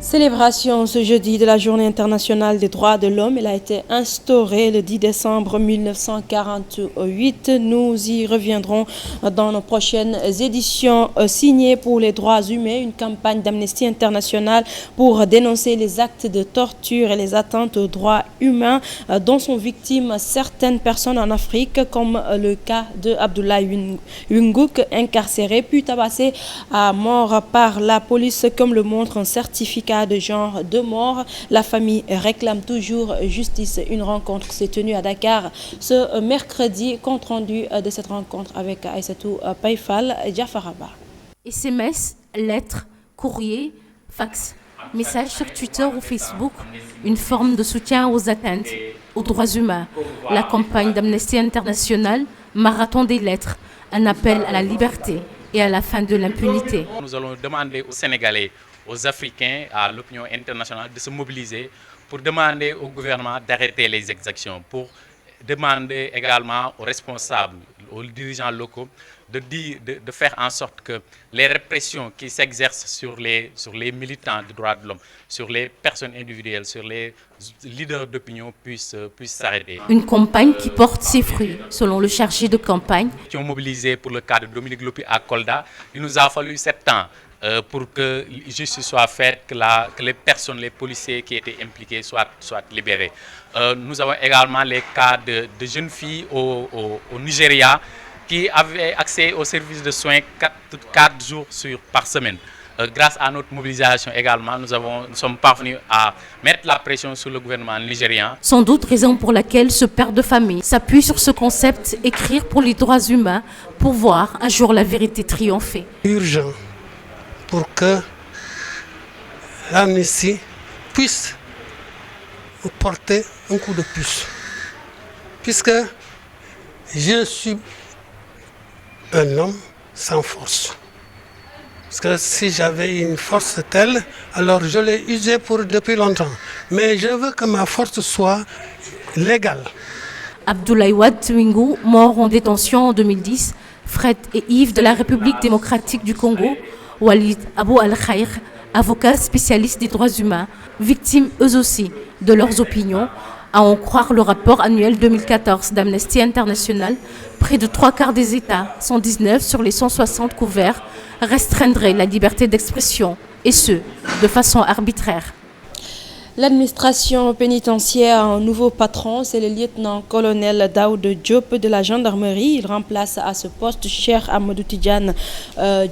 Célébration ce jeudi de la Journée internationale des droits de l'homme. Elle a été instaurée le 10 décembre 1948. Nous y reviendrons dans nos prochaines éditions. Signées pour les droits humains, une campagne d'Amnesty International pour dénoncer les actes de torture et les atteintes aux droits humains dont sont victimes certaines personnes en Afrique, comme le cas de Abdoulaye Winguk, incarcéré puis tabassé à mort par la police, comme le montre un certificat de genre de mort. La famille réclame toujours justice. Une rencontre s'est tenue à Dakar ce mercredi. Compte rendu de cette rencontre avec Aïssatou Païfal, Jafaraba. SMS, lettres, courriers, fax, messages sur Twitter ou Facebook, une forme de soutien aux atteintes aux droits humains. La campagne d'Amnesty International, Marathon des lettres, un appel à la liberté et à la fin de l'impunité. Nous allons demander aux Sénégalais, aux Africains, à l'opinion internationale de se mobiliser pour demander au gouvernement d'arrêter les exactions, pour demander également aux responsables, aux dirigeants locaux de faire en sorte que les répressions qui s'exercent sur les militants des droits de l'homme, sur les personnes individuelles, sur les leaders d'opinion puissent s'arrêter. Une campagne qui porte ses fruits, selon le chargé de campagne. Qui ont mobilisé pour le cas de Dominique Lopi à Kolda. Il nous a fallu 7 ans pour que justice soit faite, que les personnes, les policiers qui étaient impliqués soient libérés. Nous avons également les cas de jeunes filles au Nigeria qui avaient accès aux services de soins 4 jours par semaine. Grâce à notre mobilisation également, nous sommes parvenus à mettre la pression sur le gouvernement nigérian. Sans doute raison pour laquelle ce père de famille s'appuie sur ce concept, écrire pour les droits humains, pour voir un jour la vérité triompher. Urgent pour que l'amnistie puisse porter un coup de puce. Puisque je suis un homme sans force. Parce que si j'avais une force telle, alors je l'ai usée depuis longtemps. Mais je veux que ma force soit légale. Abdoulaye Winguk, mort en détention en 2010, Fred et Yves de la République démocratique du Congo, Walid Abou Al-Khair, avocats spécialistes des droits humains, victimes eux aussi de leurs opinions, à en croire le rapport annuel 2014 d'Amnesty International, près de 3/4 des États, 119 sur les 160 couverts, restreindrait la liberté d'expression, et ce, de façon arbitraire. L'administration pénitentiaire a un nouveau patron, c'est le lieutenant-colonel Daoud Diop de la gendarmerie. Il remplace à ce poste Cheikh Amadou Tidiane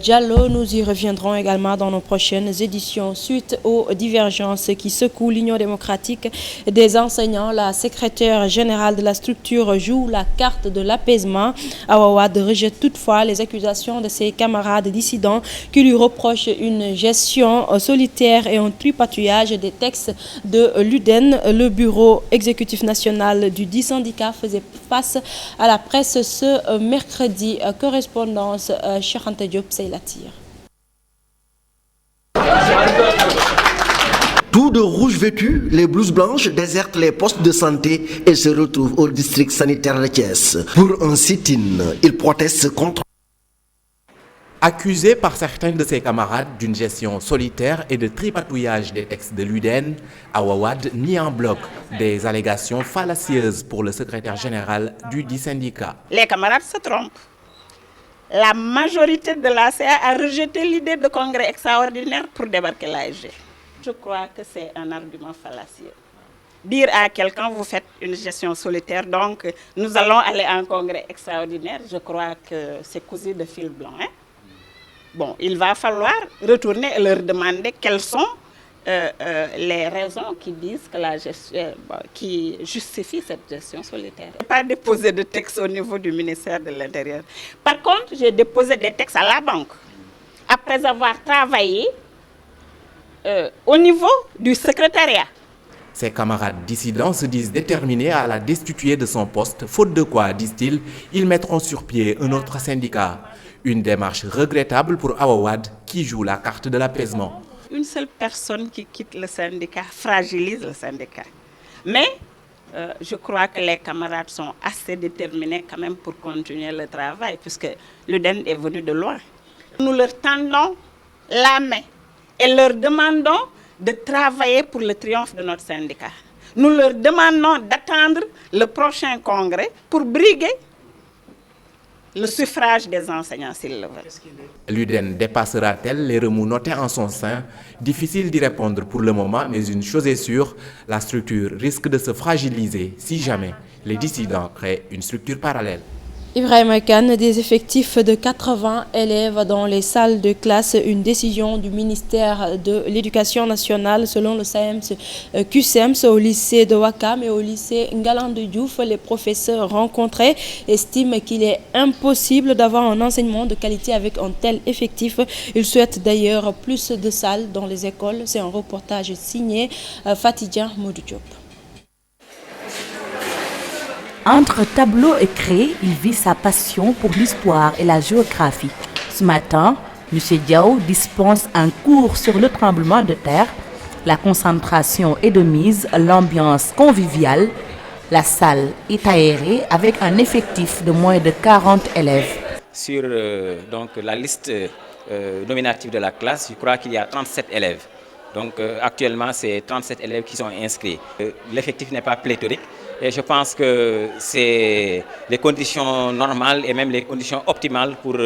Diallo. Nous y reviendrons également dans nos prochaines éditions. Suite aux divergences qui secouent l'Union démocratique des enseignants, la secrétaire générale de la structure joue la carte de l'apaisement. Awa Wade rejette toutefois les accusations de ses camarades dissidents qui lui reprochent une gestion solitaire et un tripatouillage des textes de l'UDEN. Le bureau exécutif national du 10 syndicat faisait face à la presse ce mercredi. Correspondance Cheikh Anta Diop Seylatir. Tout de rouge vêtus, les blouses blanches désertent les postes de santé et se retrouvent au district sanitaire de Thiès. Pour un sit-in, ils protestent contre. Accusé par certains de ses camarades d'une gestion solitaire et de tripatouillage des textes de l'UDEN, Awa Wade nie en bloc des allégations fallacieuses pour le secrétaire général du dit syndicat. Les camarades se trompent. La majorité de l'ACA a rejeté l'idée de congrès extraordinaire pour débarquer l'ASG. Je crois que c'est un argument fallacieux. Dire à quelqu'un, vous faites une gestion solitaire, donc nous allons aller à un congrès extraordinaire, je crois que c'est cousu de fil blanc. Hein? Bon, il va falloir retourner et leur demander quelles sont les raisons qui disent que la gestion, qui justifient cette gestion solitaire. Je n'ai pas déposé de texte au niveau du ministère de l'Intérieur. Par contre, j'ai déposé des textes à la banque. Après avoir travaillé au niveau du secrétariat. Ses camarades dissidents se disent déterminés à la destituer de son poste, faute de quoi, disent-ils, ils mettront sur pied un autre syndicat. Une démarche regrettable pour Awa Wade qui joue la carte de l'apaisement. Une seule personne qui quitte le syndicat fragilise le syndicat. Mais je crois que les camarades sont assez déterminés quand même pour continuer le travail puisque l'UDEN est venu de loin. Nous leur tendons la main et leur demandons de travailler pour le triomphe de notre syndicat. Nous leur demandons d'attendre le prochain congrès pour briguer le suffrage des enseignants s'ils le veulent. L'UDEN dépassera-t-elle les remous notés en son sein? Difficile d'y répondre pour le moment, mais une chose est sûre, la structure risque de se fragiliser si jamais les dissidents créent une structure parallèle. Ibrahima Kane, des effectifs de 80 élèves dans les salles de classe, une décision du ministère de l'Éducation nationale selon le SAEMS-QSEMS au lycée de Ouakam et au lycée Ngalandou Diouf. Les professeurs rencontrés estiment qu'il est impossible d'avoir un enseignement de qualité avec un tel effectif. Ils souhaitent d'ailleurs plus de salles dans les écoles. C'est un reportage signé Fatidja Modou Diop. Entre tableau et craie, il vit sa passion pour l'histoire et la géographie. Ce matin, M. Diao dispense un cours sur le tremblement de terre. La concentration est de mise, l'ambiance conviviale. La salle est aérée avec un effectif de moins de 40 élèves. Sur donc, la liste nominative de la classe, je crois qu'il y a 37 élèves. Donc actuellement, c'est 37 élèves qui sont inscrits. L'effectif n'est pas pléthorique. Et je pense que c'est les conditions normales et même les conditions optimales pour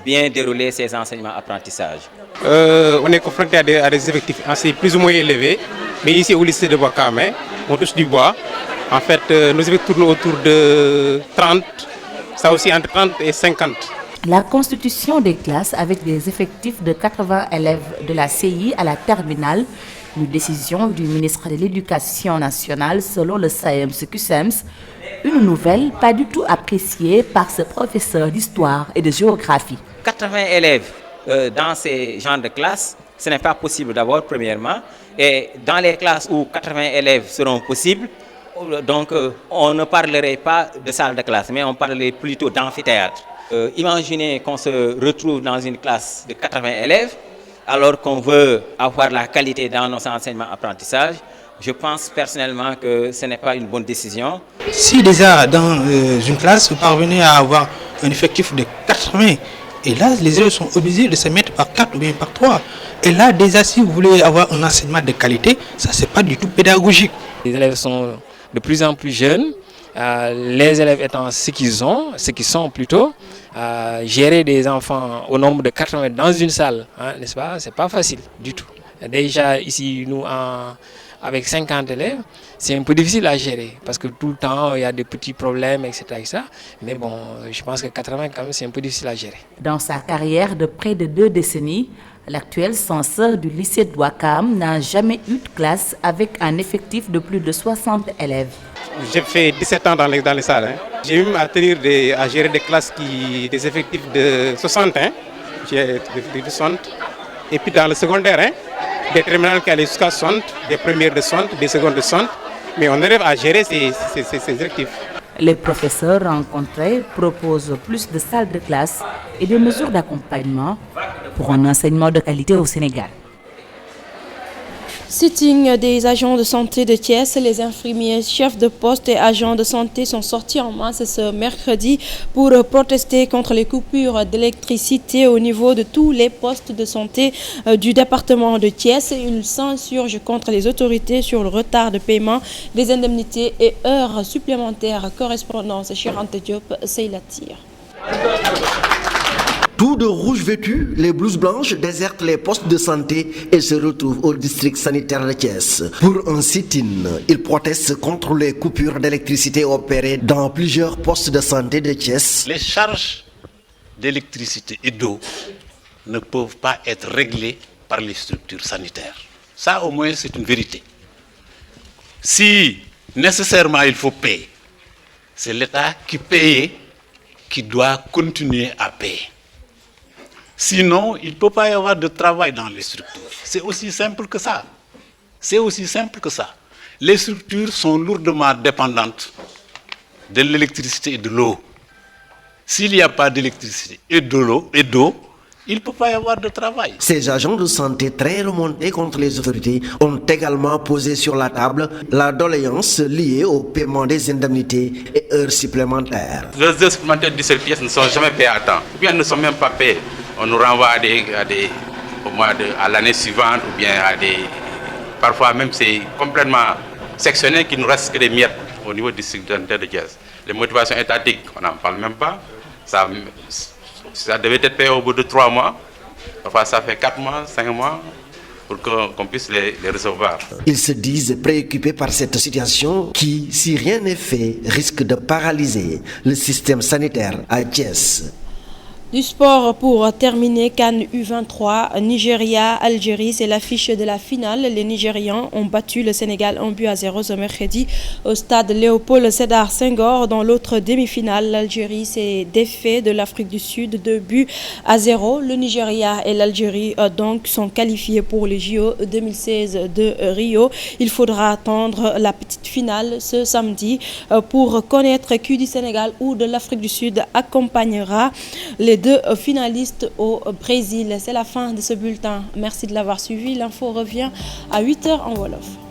bien dérouler ces enseignements-apprentissages. On est confronté à des effectifs assez plus ou moins élevés, mais ici au lycée de Ouakam, on touche du bois. En fait, nos effectifs tournent autour de 30, ça aussi entre 30 et 50. La constitution des classes avec des effectifs de 80 élèves de la CI à la terminale, une décision du ministre de l'Éducation nationale selon le SAEMS-QSEMS, une nouvelle pas du tout appréciée par ce professeur d'histoire et de géographie. 80 élèves dans ces genres de classes, ce n'est pas possible d'abord, premièrement. Et dans les classes où 80 élèves seront possibles, donc on ne parlerait pas de salle de classe, mais on parlerait plutôt d'amphithéâtre. Imaginez qu'on se retrouve dans une classe de 80 élèves, alors qu'on veut avoir la qualité dans nos enseignements-apprentissages. Je pense personnellement que ce n'est pas une bonne décision. Si déjà dans une classe, vous parvenez à avoir un effectif de 80, et là les élèves sont obligés de se mettre par 4 ou bien par 3. Et là déjà si vous voulez avoir un enseignement de qualité, ça c'est pas du tout pédagogique. Les élèves sont de plus en plus jeunes. Les élèves étant ce qu'ils sont plutôt, gérer des enfants au nombre de 80 dans une salle, n'est-ce pas, c'est pas facile du tout. Déjà ici, nous, avec 50 élèves, c'est un peu difficile à gérer parce que tout le temps, il y a des petits problèmes, etc. Mais bon, je pense que 80 quand même, c'est un peu difficile à gérer. Dans sa carrière de près de 2 décennies, l'actuel censeur du lycée de Ouakam n'a jamais eu de classe avec un effectif de plus de 60 élèves. J'ai fait 17 ans dans les salles. J'ai eu à gérer des classes des effectifs de 60. J'ai de 60. Et puis dans le secondaire, des terminales qui allaient jusqu'à 60, des premières de 60, des secondes de 60. Mais on arrive à gérer ces effectifs. Les professeurs rencontrés proposent plus de salles de classe et des mesures d'accompagnement pour un enseignement de qualité au Sénégal. Sitting des agents de santé de Thiès, les infirmiers, chefs de poste et agents de santé sont sortis en masse ce mercredi pour protester contre les coupures d'électricité au niveau de tous les postes de santé du département de Thiès. Ils s'insurgent contre les autorités sur le retard de paiement des indemnités et heures supplémentaires. Correspondance chez Ante Diop, Seylatir. Tout de rouge vêtus, les blouses blanches désertent les postes de santé et se retrouvent au district sanitaire de Thiès. Pour un sit-in, ils protestent contre les coupures d'électricité opérées dans plusieurs postes de santé de Thiès. Les charges d'électricité et d'eau ne peuvent pas être réglées par les structures sanitaires. Ça au moins c'est une vérité. Si nécessairement il faut payer, c'est l'État qui paye qui doit continuer à payer. Sinon, il ne peut pas y avoir de travail dans les structures. C'est aussi simple que ça. C'est aussi simple que ça. Les structures sont lourdement dépendantes de l'électricité et de l'eau. S'il n'y a pas d'électricité et d'eau, il ne peut pas y avoir de travail. Ces agents de santé très remontés contre les autorités ont également posé sur la table la doléance liée au paiement des indemnités et heures supplémentaires. Les heures supplémentaires de cette pièce ne sont jamais payées à temps. Ou bien ne sont même pas payées. On nous renvoie à l'année suivante ou bien à parfois même c'est complètement sectionné qu'il ne nous reste que des miettes au niveau du district sanitaire de Thiès. Les motivations étatiques, on n'en parle même pas. Ça devait être payé au bout de 3 mois. Parfois ça fait 4 mois, 5 mois pour qu'on puisse les recevoir. Ils se disent préoccupés par cette situation qui, si rien n'est fait, risque de paralyser le système sanitaire à Thiès. Du sport pour terminer, CAN U23, Nigeria-Algérie, c'est l'affiche de la finale. Les Nigérians ont battu le Sénégal 1-0 ce mercredi au stade Léopold Sédar Senghor. Dans l'autre demi-finale, l'Algérie s'est défait de l'Afrique du Sud 2-0. Le Nigeria et l'Algérie donc sont qualifiés pour les JO 2016 de Rio. Il faudra attendre la petite finale ce samedi pour connaître qui du Sénégal ou de l'Afrique du Sud accompagnera les deux finalistes au Brésil. C'est la fin de ce bulletin. Merci de l'avoir suivi. L'info revient à 8h en Wolof.